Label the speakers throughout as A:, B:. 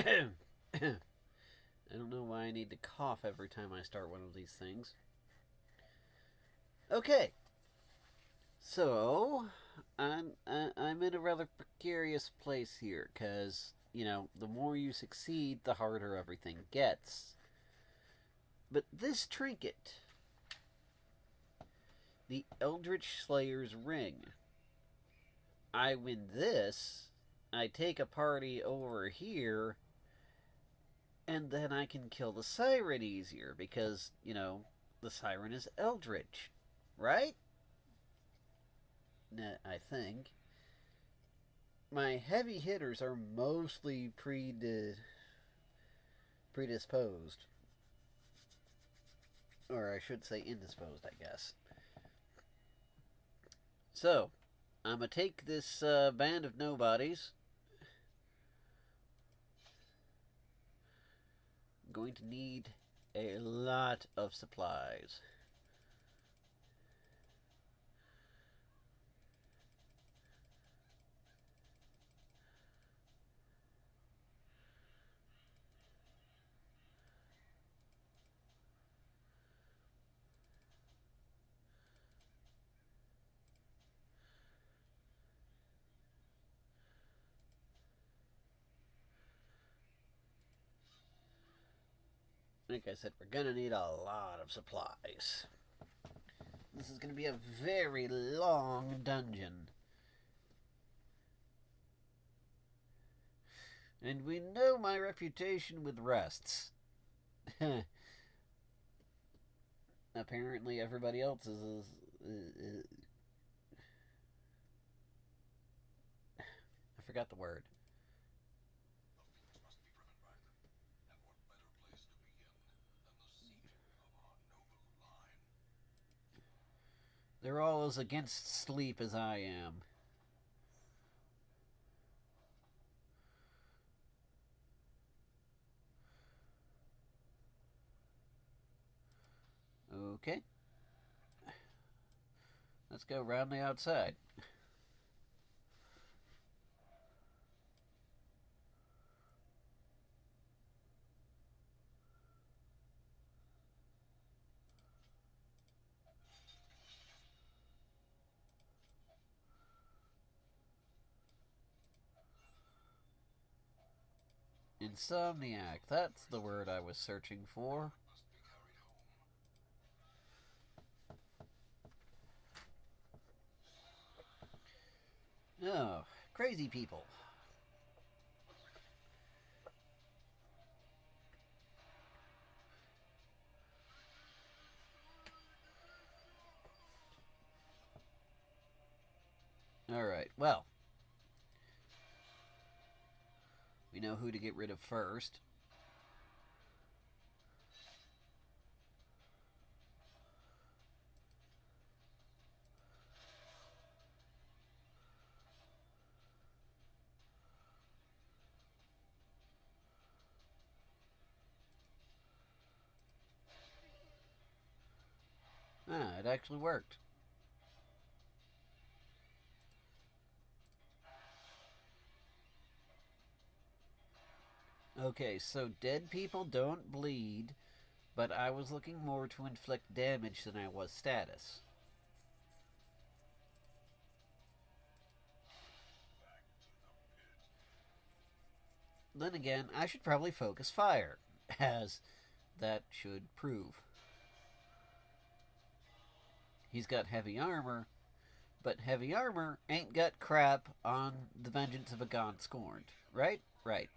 A: I don't know why I need to cough every time I start one of these things. Okay, so I'm in a rather precarious place here because the more you succeed, the harder everything gets. But this trinket, the Eldritch Slayer's Ring, I win this. I take a party over here, and then I can kill the siren easier because, the siren is eldritch, right? I think. My heavy hitters are mostly predisposed. Or I should say indisposed, I guess. So, I'm gonna take this band of nobodies. I'm going to need a lot of supplies. Like I said, we're gonna need a lot of supplies. This is gonna be a very long dungeon. And we know my reputation with rests. Apparently, everybody else is. I forgot the word. They're all as against sleep as I am. Okay. Let's go round the outside. Insomniac. That's the word I was searching for. Oh, crazy people. Alright, well, we know who to get rid of first. Ah, it actually worked. Okay, so dead people don't bleed, but I was looking more to inflict damage than I was status. Then again, I should probably focus fire, as that should prove. He's got heavy armor, but heavy armor ain't got crap on the Vengeance of a God Scorned, right? Right.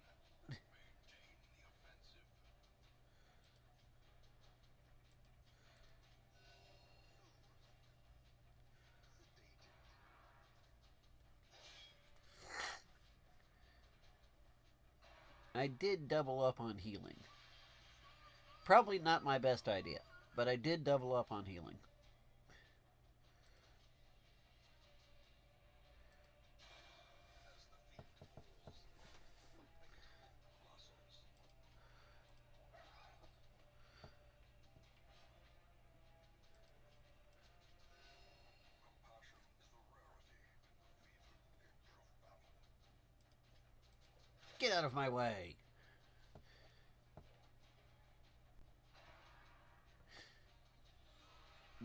A: I did double up on healing. Probably not my best idea, but I did double up on healing. Get out of my way!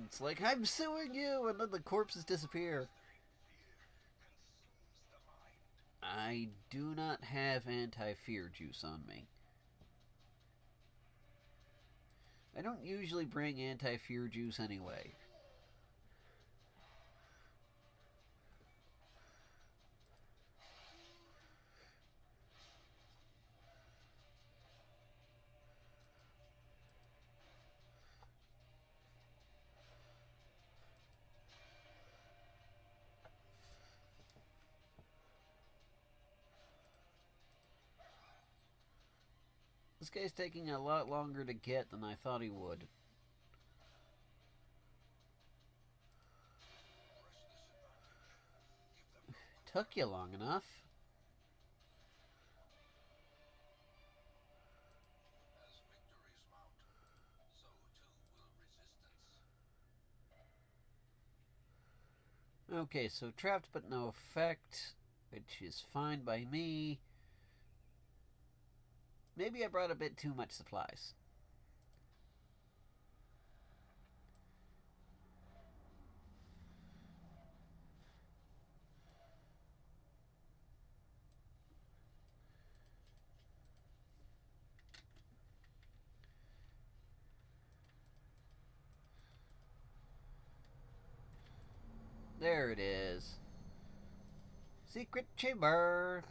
A: It's like, I'm suing you, and then the corpses disappear. I do not have anti-fear juice on me. I don't usually bring anti-fear juice anyway. This guy's taking a lot longer to get than I thought he would. Took you long enough. Okay, so trapped but no effect, which is fine by me. Maybe I brought a bit too much supplies. There it is. Secret chamber.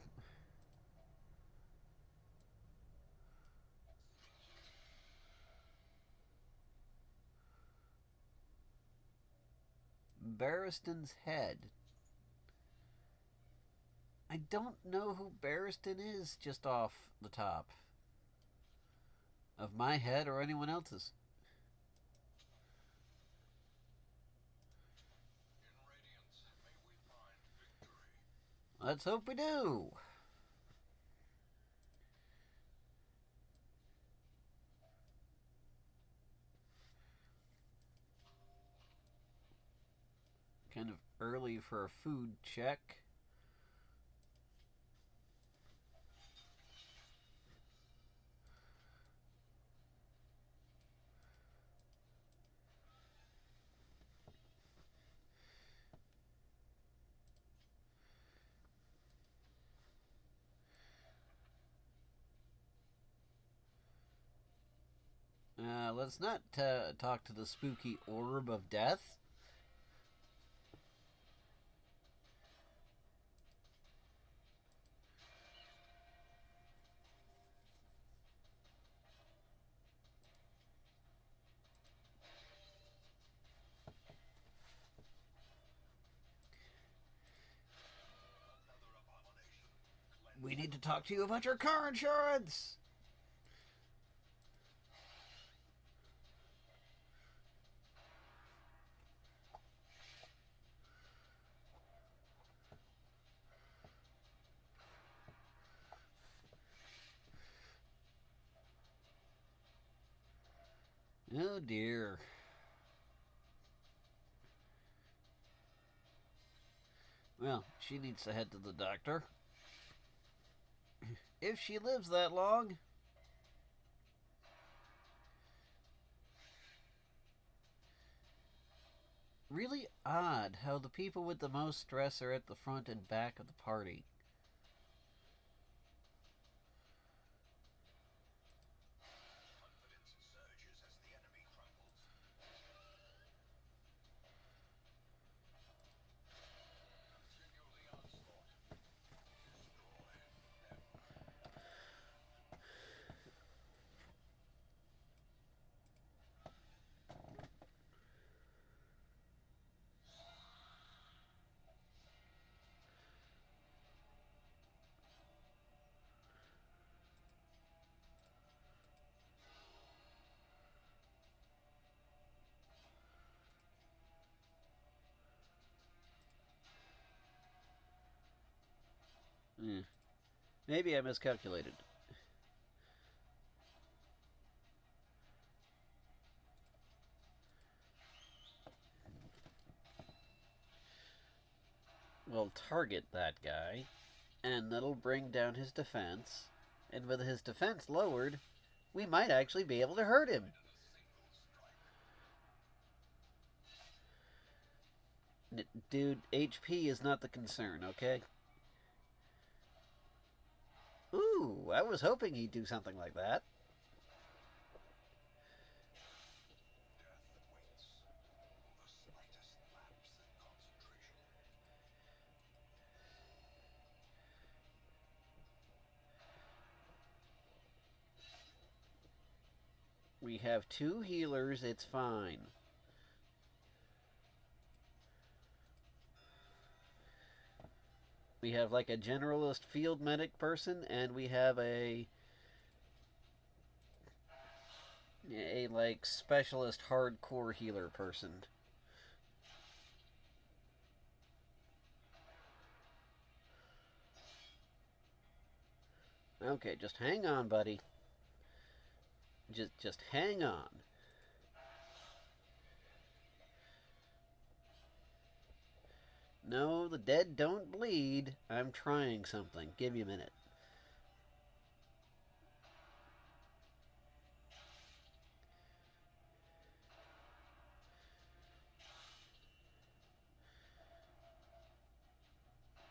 A: Barristan's head. I don't know who Barristan is just off the top of my head or anyone else's. Let's hope we do. Kind of early for a food check. Let's not talk to the spooky orb of death. We need to talk to you about your car insurance. Oh dear. Well, she needs to head to the doctor. If she lives that long. Really odd how the people with the most stress are at the front and back of the party. Maybe I miscalculated. We'll target that guy, and that'll bring down his defense. And with his defense lowered, we might actually be able to hurt him. Dude, HP is not the concern, okay? Ooh, I was hoping he'd do something like that. We have 2 healers, it's fine. We have like a generalist field medic person, and we have a like specialist hardcore healer person. Okay, just hang on, buddy. Just hang on. No, the dead don't bleed. I'm trying something. Give me a minute.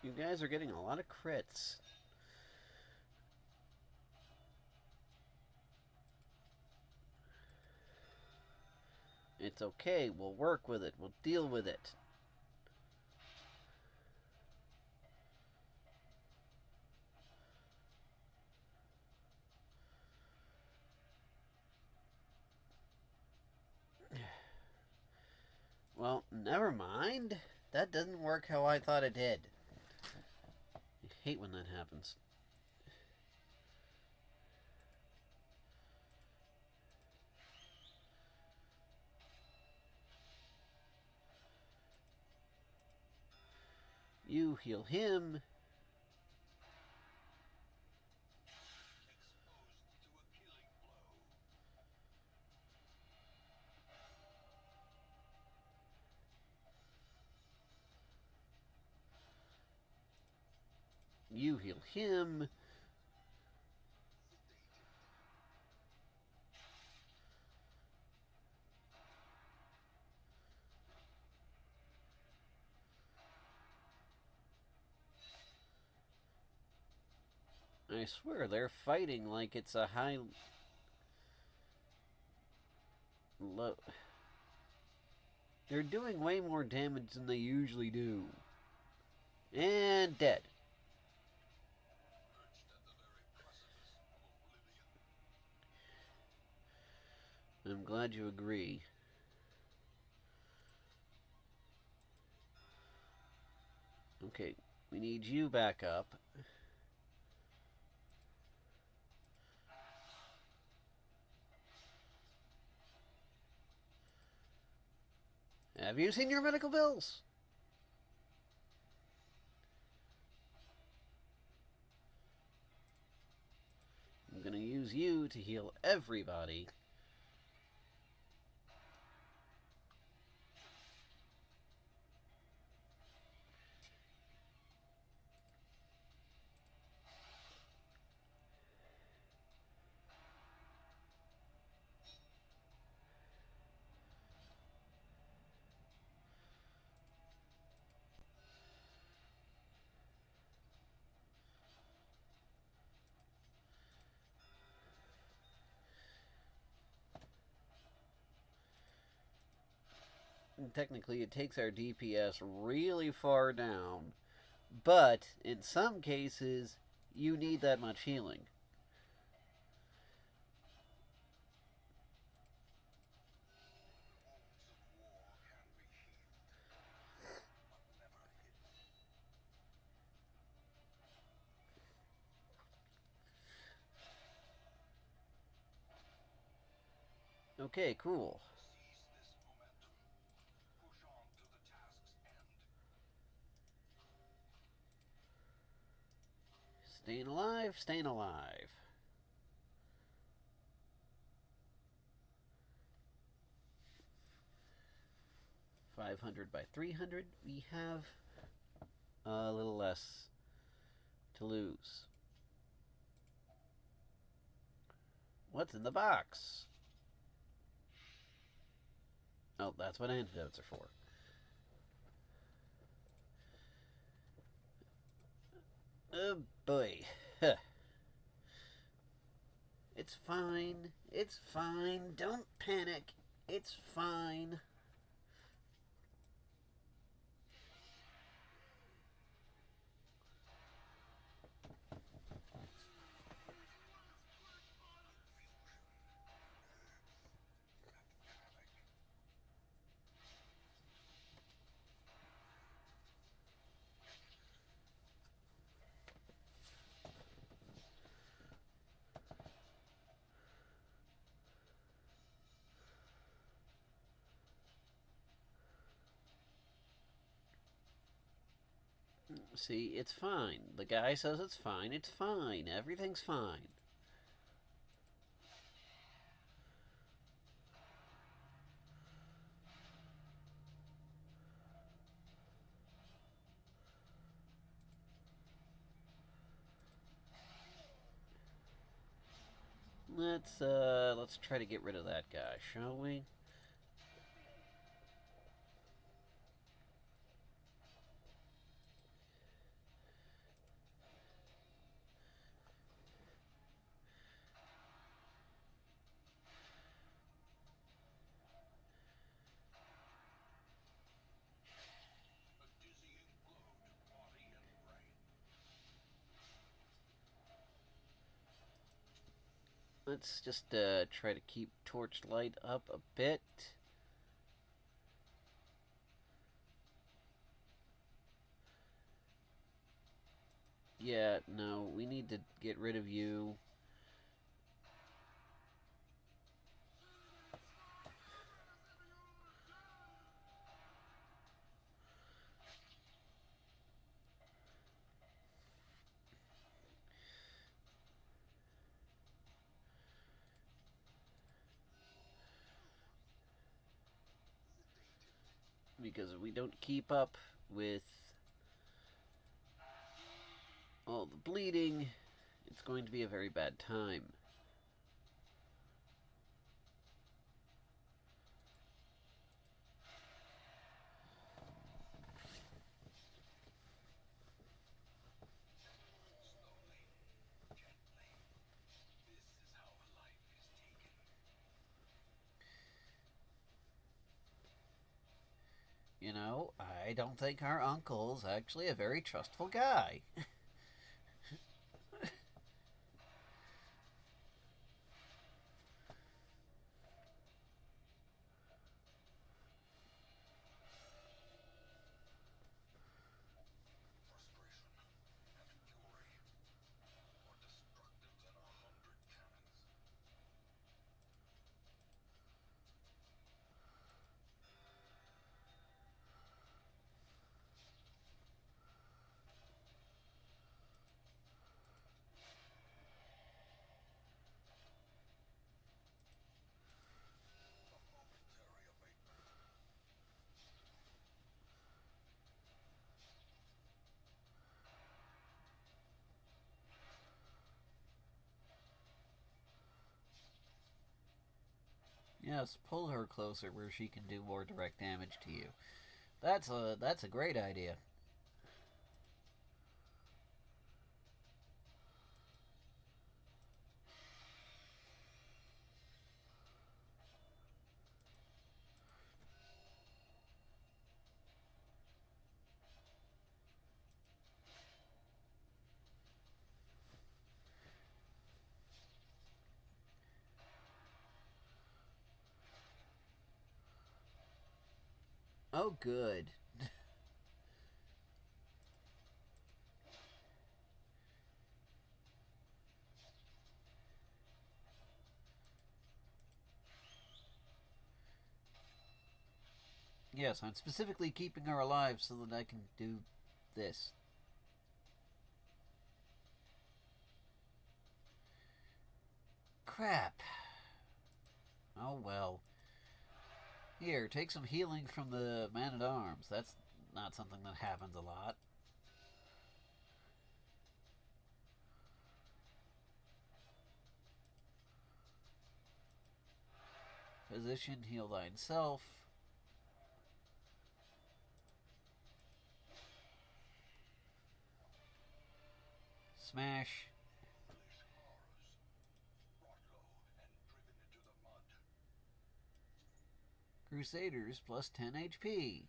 A: You guys are getting a lot of crits. It's okay. We'll work with it. We'll deal with it. Well, never mind. That doesn't work how I thought it did. I hate when that happens. You heal him. You heal him. I swear they're fighting like it's a high low. They're doing way more damage than they usually do. And dead. I'm glad you agree. Okay, we need you back up. Have you seen your medical bills? I'm gonna use you to heal everybody. And technically, it takes our DPS really far down, but in some cases, you need that much healing. Okay, cool. Staying alive, staying alive. 500 by 300, we have a little less to lose. What's in the box? Oh, that's what antidotes are for. Oh boy. It's fine. It's fine. Don't panic. It's fine. See, it's fine. The guy says it's fine. It's fine. Everything's fine. Let's try to get rid of that guy, shall we? Let's just try to keep Torchlight up a bit. Yeah, no, we need to get rid of you. Because if we don't keep up with all the bleeding, it's going to be a very bad time. You know, I don't think our uncle's actually a very trustful guy. Yes, pull her closer where she can do more direct damage to you. That's a great idea. Oh, good. Yes, I'm specifically keeping her alive so that I can do this. Crap. Oh well. Here, take some healing from the man at arms. That's not something that happens a lot. Physician, heal thyself. Smash. Crusaders plus 10 HP.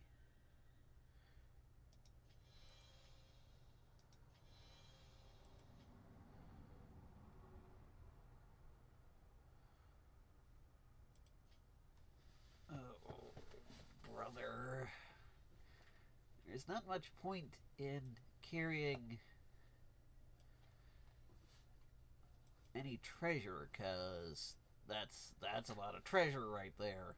A: Oh, brother. There's not much point in carrying any treasure, because that's a lot of treasure right there.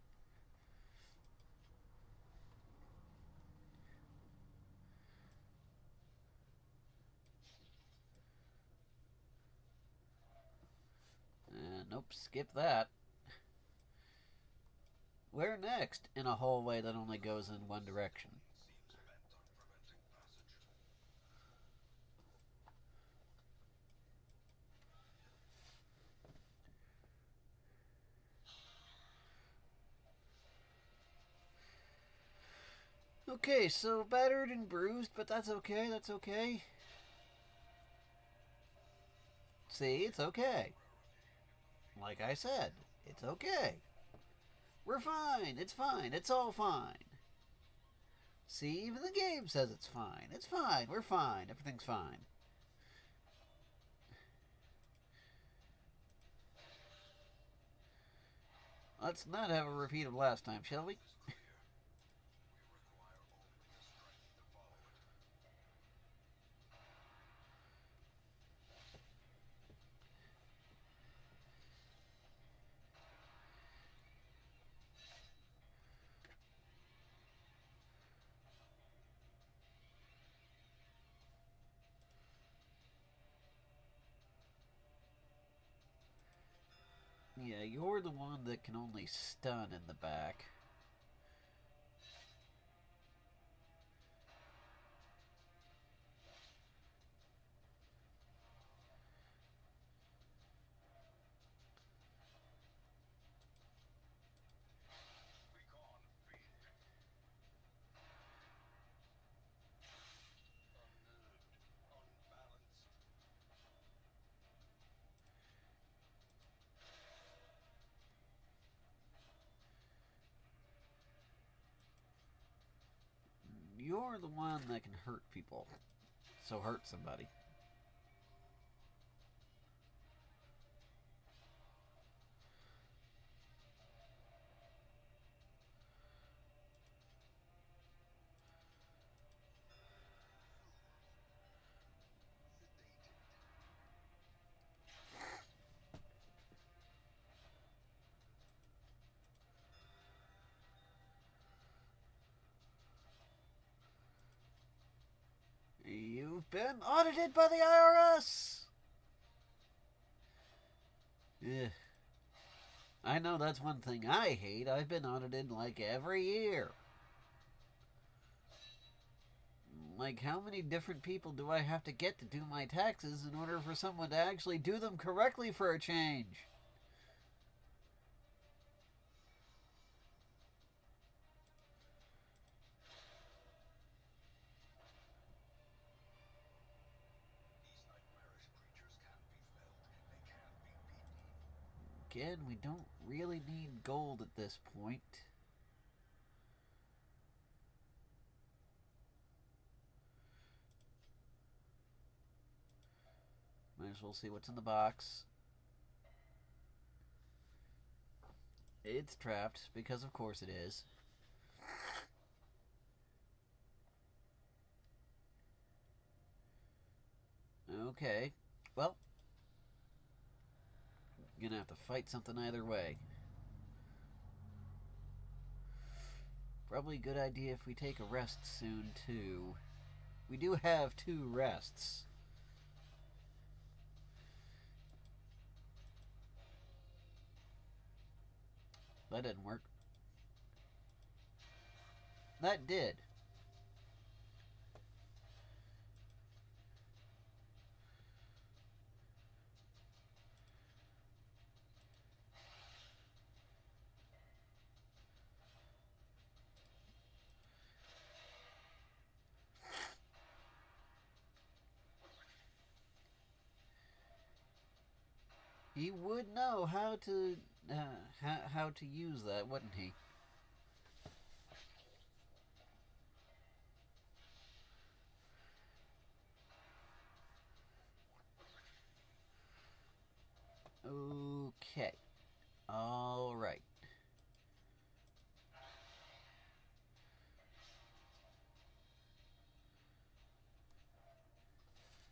A: Nope, skip that. Where next? In a hallway that only goes in one direction. Okay, so battered and bruised, but that's okay, that's okay. See, it's okay. Like I said, it's okay. We're fine, it's all fine. See, even the game says it's fine. It's fine, we're fine, everything's fine. Let's not have a repeat of last time, shall we? Yeah, you're the one that can only stun in the back. You're the one that can hurt people. So hurt somebody. You've been audited by the IRS! Ugh. I know that's one thing I hate. I've been audited like every year. Like, how many different people do I have to get to do my taxes in order for someone to actually do them correctly for a change? Again, we don't really need gold at this point. Might as well see what's in the box. It's trapped, because of course it is. Okay. Well, gonna have to fight something either way. Probably a good idea if we take a rest soon, too. We do have 2 rests. That didn't work. That did. He would know how to use that, wouldn't he? Okay. All right.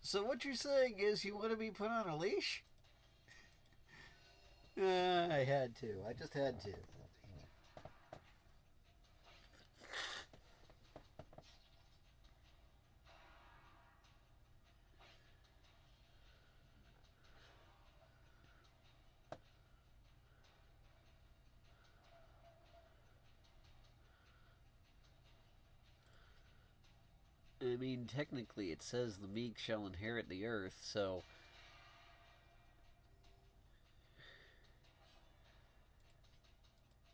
A: So what you're saying is you want to be put on a leash? I had to. I just had to. I mean, technically, it says the meek shall inherit the earth, so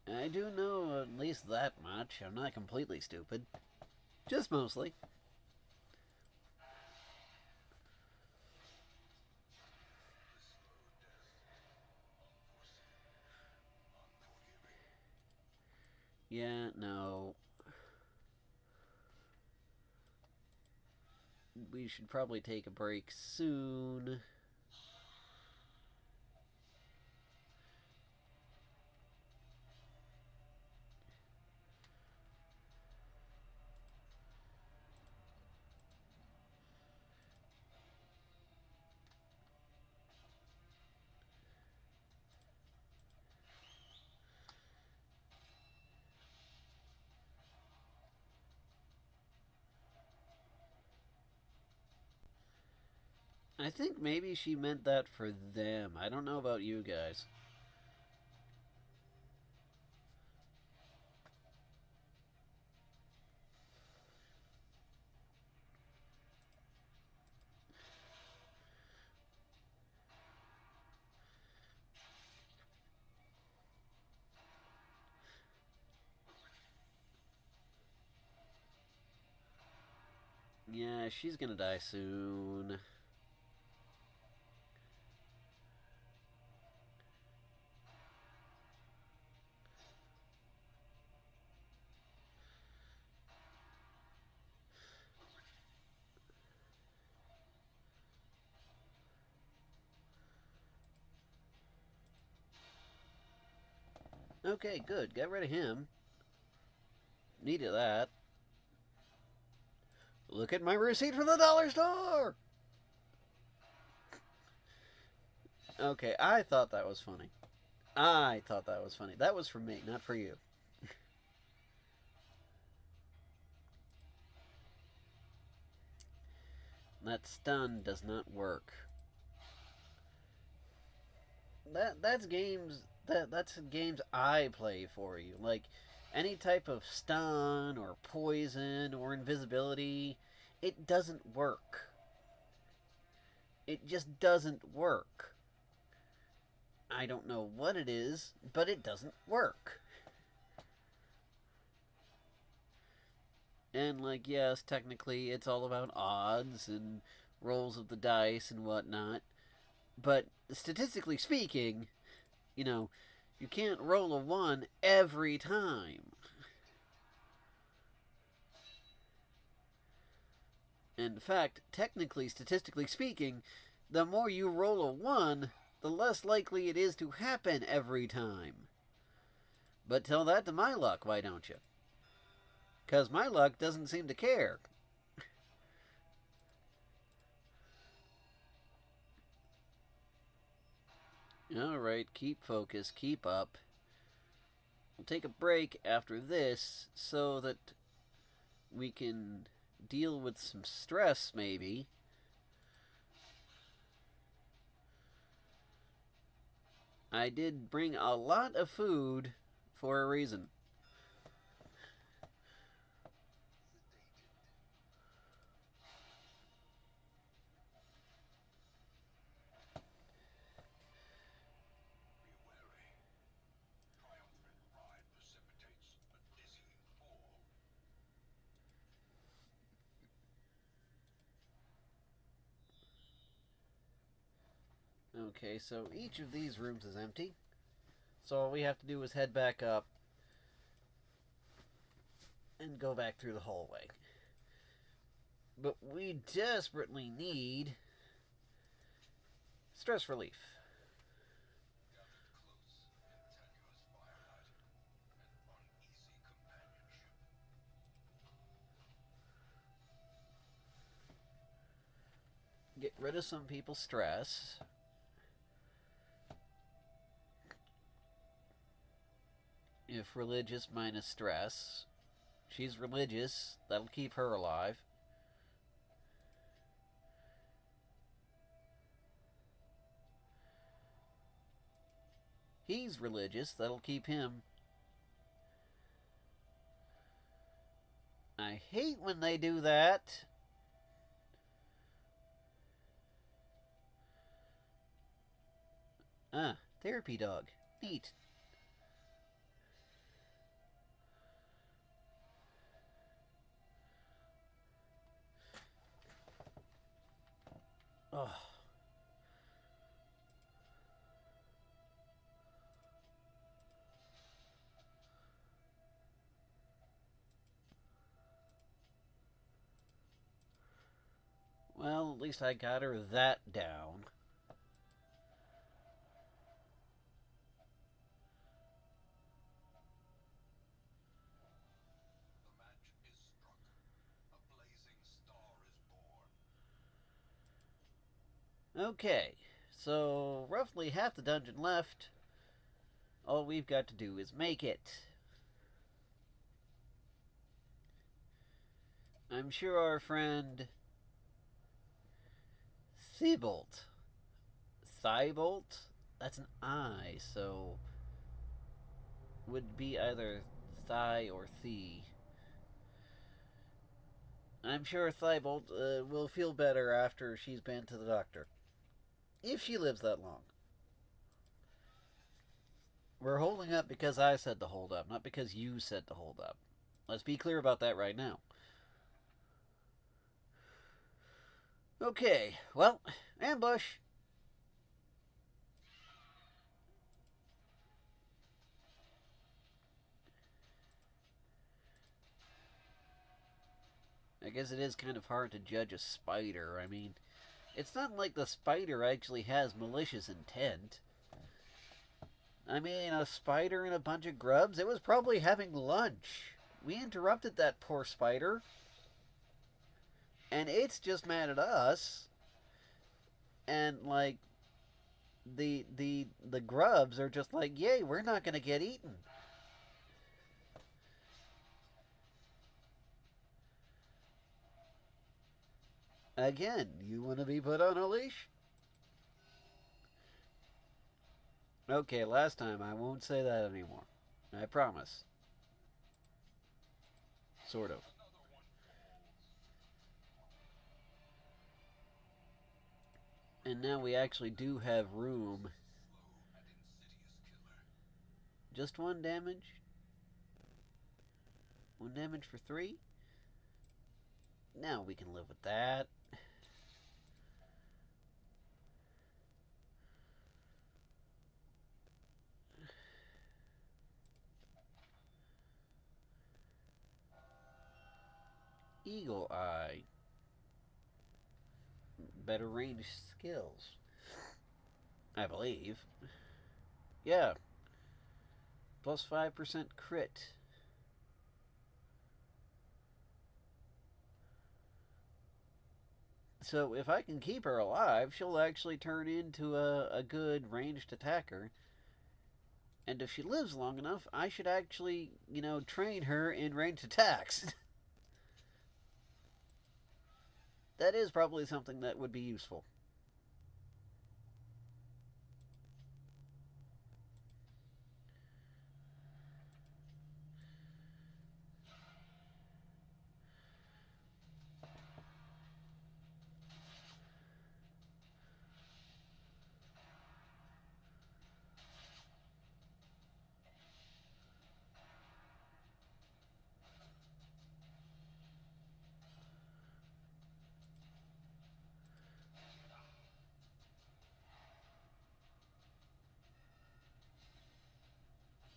A: I do know at least that much. I'm not completely stupid. Just mostly. Yeah, no. We should probably take a break soon. I think maybe she meant that for them. I don't know about you guys. Yeah, she's gonna die soon. Okay, good. Get rid of him. Needed that. Look at my receipt from the dollar store! Okay, I thought that was funny. I thought that was funny. That was for me, not for you. That stun does not work. That's games I play for you. Like any type of stun or poison or invisibility, it doesn't work. It just doesn't work. I don't know what it is, but it doesn't work. And like yes, technically it's all about odds and rolls of the dice and whatnot. But statistically speaking, you know, you can't roll a 1 every time. In fact, technically, statistically speaking, the more you roll a 1, the less likely it is to happen every time. But tell that to my luck, why don't you? Because my luck doesn't seem to care. Alright, keep focused, keep up. We'll take a break after this so that we can deal with some stress, maybe. I did bring a lot of food for a reason. Okay, so each of these rooms is empty. So all we have to do is head back up and go back through the hallway. But we desperately need stress relief. Get rid of some people's stress. If religious minus stress. She's religious. That'll keep her alive. He's religious. That'll keep him. I hate when they do that. Therapy dog. Neat. Oh. Well, at least I got her that down. Okay, so roughly half the dungeon left. All we've got to do is make it. I'm sure our friend Thibault. That's an I, so would be either Thigh or Thee. I'm sure Thibault will feel better after she's been to the doctor. If she lives that long. We're holding up because I said to hold up, not because you said to hold up. Let's be clear about that right now. Okay, well, ambush. I guess it is kind of hard to judge a spider. I mean, it's not like the spider actually has malicious intent. I mean, a spider and a bunch of grubs, it was probably having lunch. We interrupted that poor spider. And it's just mad at us. And like the grubs are just like, "Yay, we're not going to get eaten." Again, you want to be put on a leash? Okay, last time I won't say that anymore. I promise. Sort of. And now we actually do have room. Just one damage? One damage for 3? Now we can live with that. Eagle Eye. Better range skills. I believe. Yeah. Plus 5% crit. So if I can keep her alive, she'll actually turn into a good ranged attacker. And if she lives long enough, I should actually, train her in ranged attacks. That is probably something that would be useful.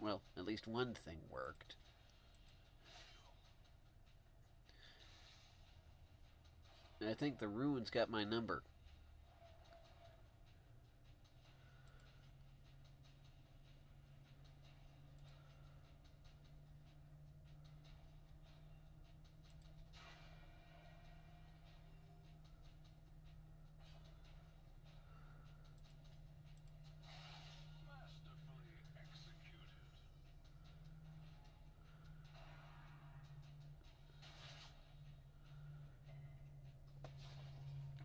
A: Well, at least one thing worked. I think the ruins got my number.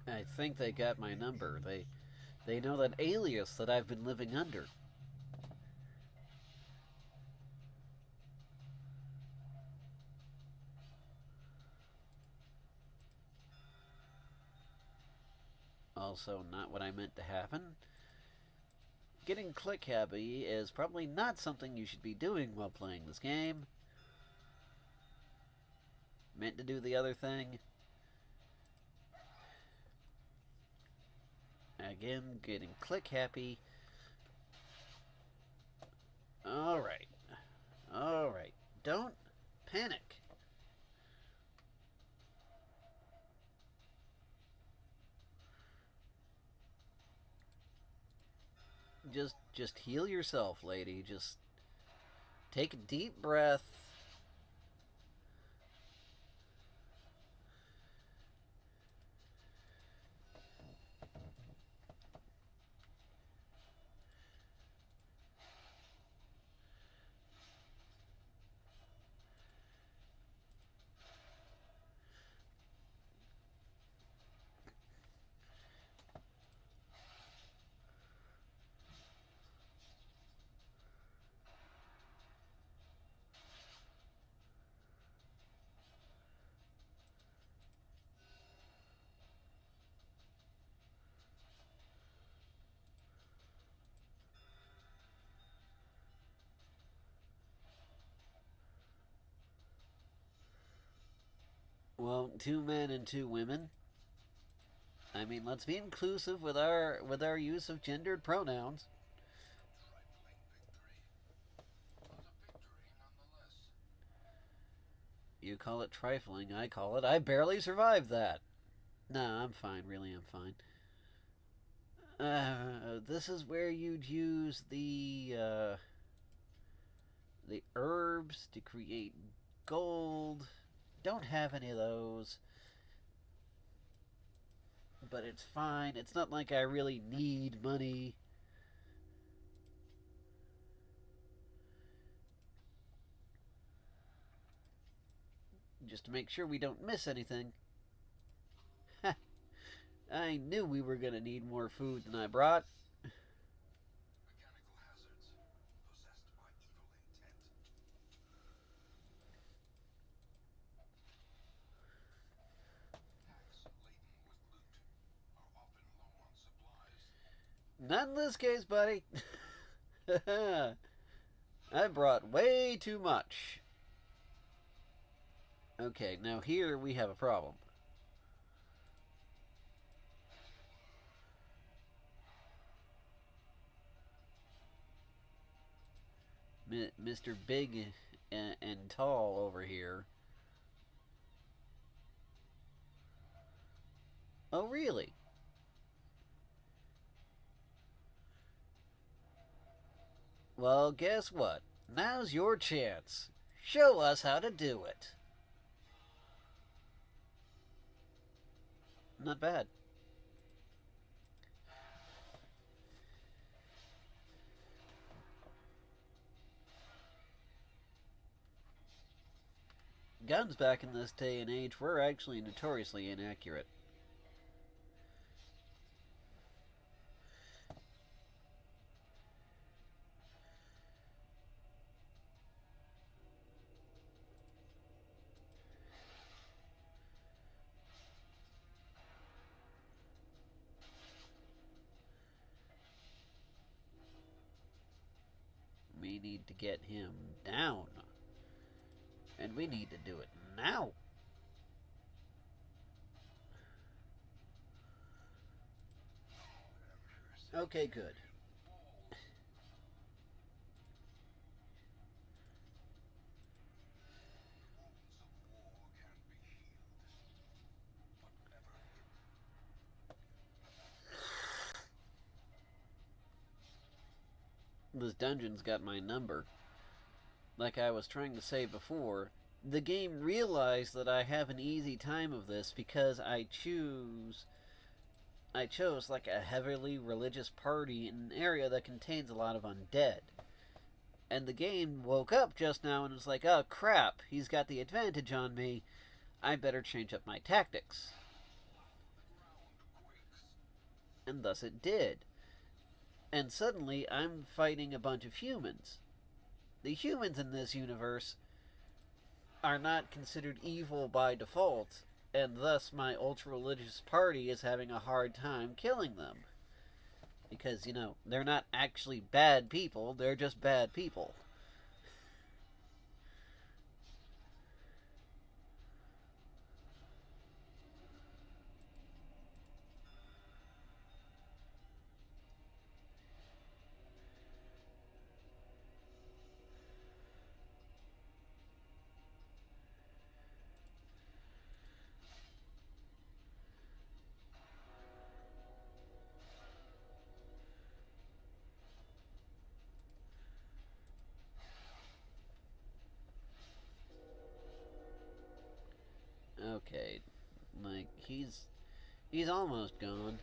A: I think they got my number. They know that alias that I've been living under. Also, not what I meant to happen. Getting click happy is probably not something you should be doing while playing this game. Meant to do the other thing. Again, getting click happy. Alright. Alright. Don't panic. Just heal yourself, lady. Just take a deep breath. Well, 2 men and 2 women. I mean, let's be inclusive with our use of gendered pronouns. You call it trifling, I call it I barely survived that. Nah, I'm fine, really, I'm fine. This is where you'd use the herbs to create gold. Don't have any of those. But it's fine. It's not like I really need money. Just to make sure we don't miss anything. I knew we were gonna need more food than I brought. Not in this case, buddy. I brought way too much. Okay, now here we have a problem. Mr. Big and Tall over here. Oh, really? Well, guess what? Now's your chance. Show us how to do it. Not bad. Guns back in this day and age were actually notoriously inaccurate. We need to get him down. And we need to do it now. Okay, good. This dungeon's got my number. Like I was trying to say before, the game realized that I have an easy time of this because I chose like a heavily religious party in an area that contains a lot of undead. And the game woke up just now and was like, oh crap, he's got the advantage on me. I better change up my tactics. And thus it did. And suddenly I'm fighting a bunch of humans. The humans in this universe are not considered evil by default, and thus my ultra religious party is having a hard time killing them. Because, they're not actually bad people, they're just bad people. Okay, like, he's almost gone.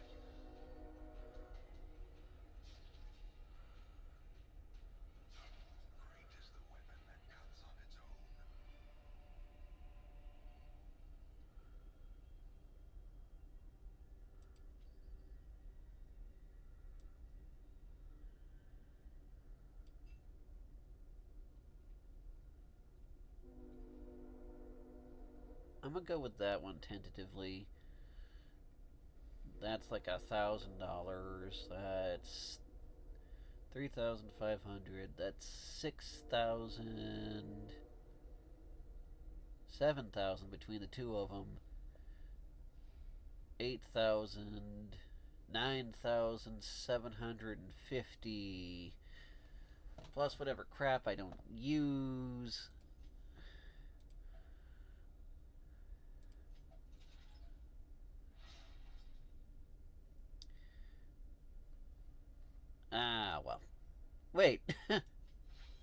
A: I'm gonna go with that one tentatively. That's like $1,000. That's 3,500. That's 6,000. 7,000 between the two of them. 8,000. 9,750. Plus whatever crap I don't use. Ah, well. Wait.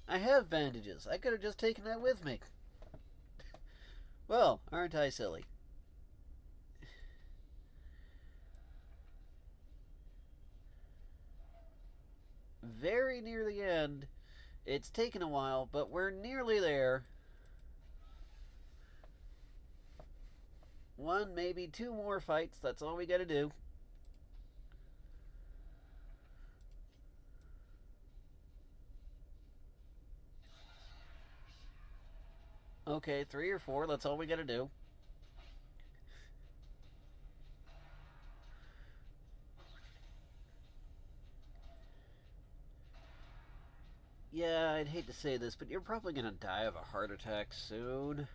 A: I have bandages. I could have just taken that with me. Well, aren't I silly? Very near the end. It's taken a while, but we're nearly there. One, maybe two more fights. That's all we gotta do. Okay, 3 or 4. That's all we gotta do. Yeah, I'd hate to say this, but you're probably gonna die of a heart attack soon.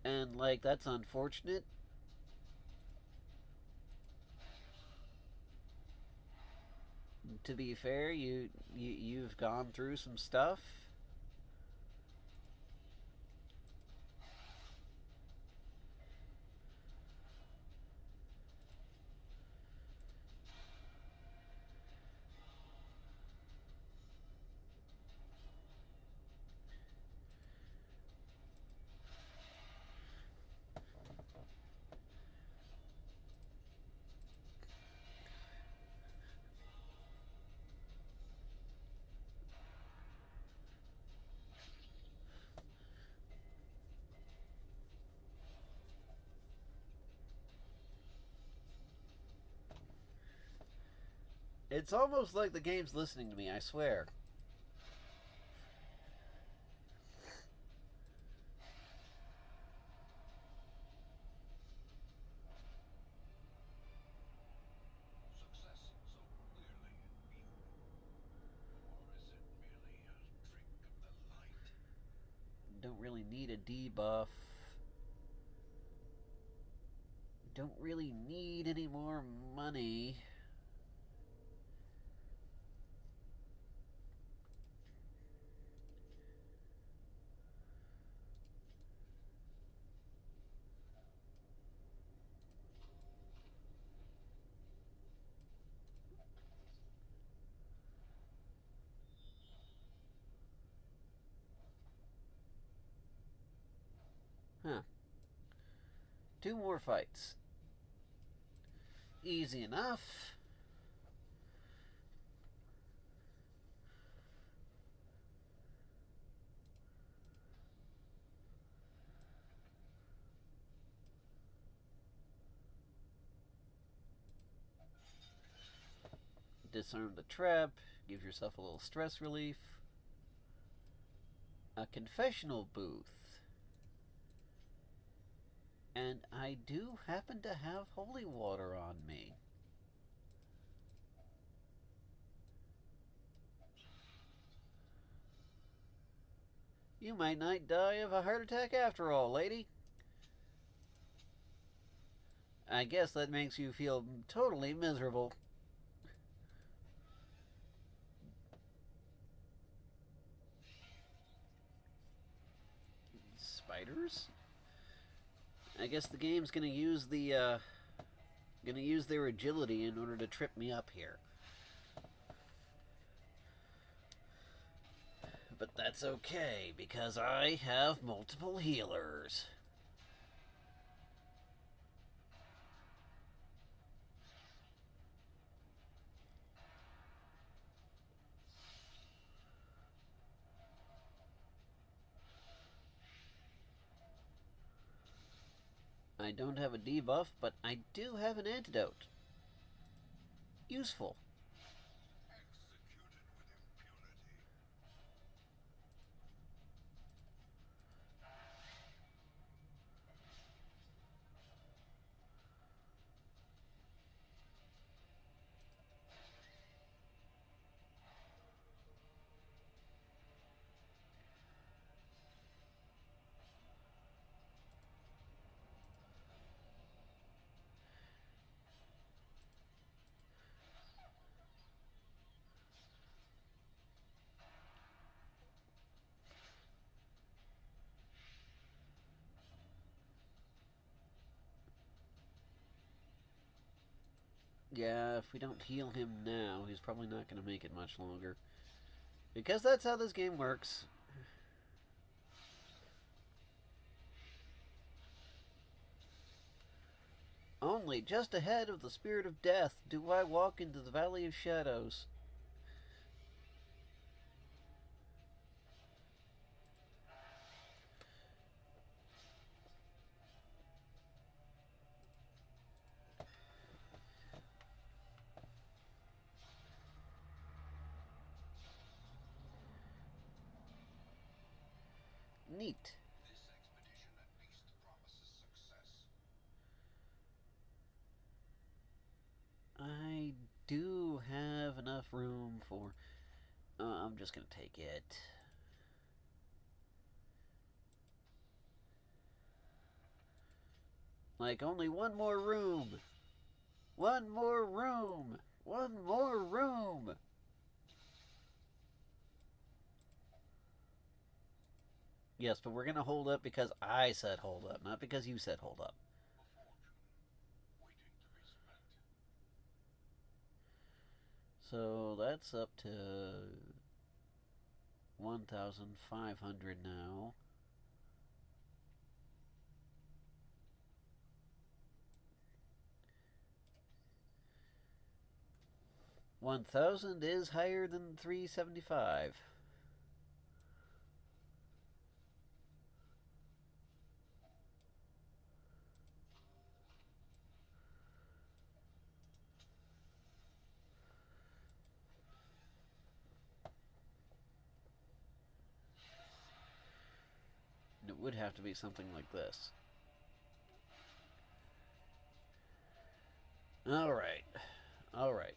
A: And, like, that's unfortunate. To be fair, you've gone through some stuff. It's almost like the game's listening to me, I swear. Don't really need a debuff. Don't really need any more money. 2 more fights. Easy enough. Disarm the trap. Give yourself a little stress relief. A confessional booth. And I do happen to have holy water on me. You might not die of a heart attack after all, lady. I guess that makes you feel totally miserable. Spiders? I guess the game's gonna use their agility in order to trip me up here. But that's okay, because I have multiple healers. I don't have a debuff, but I do have an antidote. Useful. Yeah, if we don't heal him now, he's probably not going to make it much longer. Because that's how this game works. Only just ahead of the Spirit of Death do I walk into the Valley of Shadows. Neat. I do have enough room for... I'm just going to take it. Like, only one more room. One more room. One more room. Yes, but we're going to hold up because I said hold up, not because you said hold up. So that's up to 1,500 now. $1,000 is higher than 375. It would have to be something like this. Alright. Alright.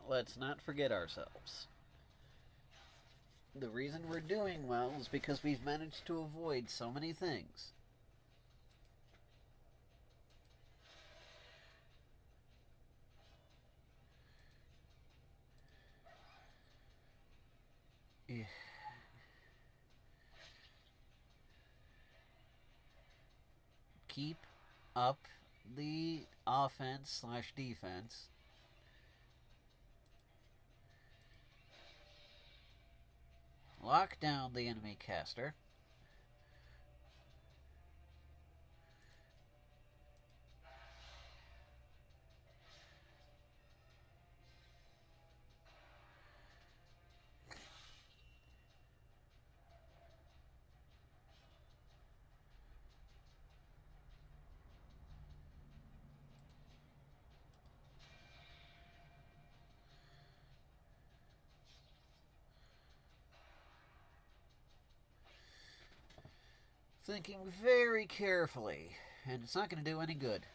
A: Let's not forget ourselves. The reason we're doing well is because we've managed to avoid so many things. Keep up the offense/defense. Lock down the enemy caster. Thinking very carefully, and it's not going to do any good.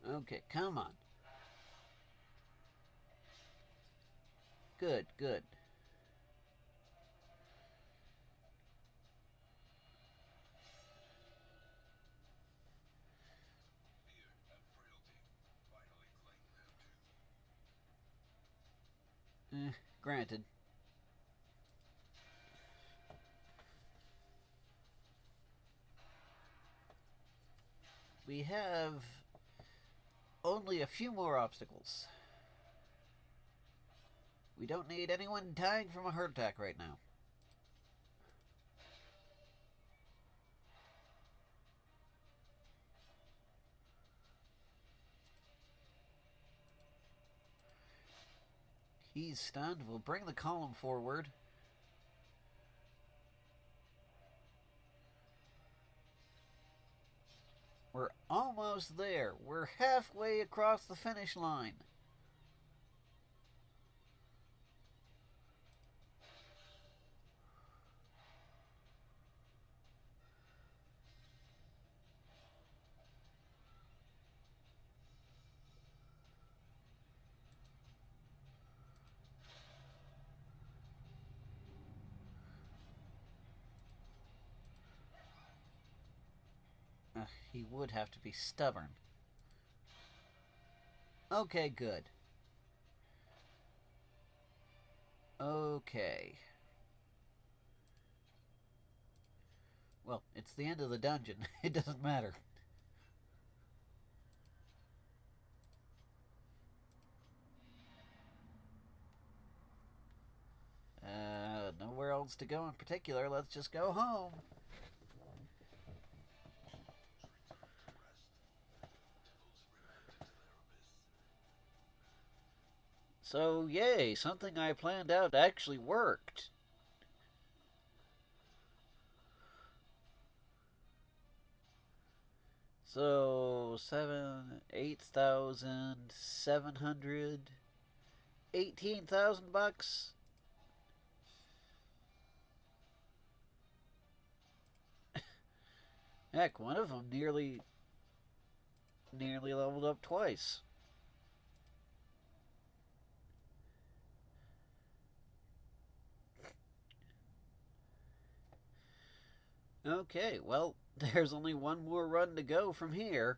A: Okay, come on. Good, good. Granted. We have only a few more obstacles. We don't need anyone dying from a heart attack right now. He's stunned. We'll bring the column forward. We're almost there. We're halfway across the finish line. He would have to be stubborn. Okay, good. Okay. Well, it's the end of the dungeon. It doesn't matter. Nowhere else to go in particular. Let's just go home. So, yay, something I planned out actually worked. So, 8,700, 18,000 bucks. Heck, one of them nearly leveled up twice. Okay, well, there's only one more run to go from here.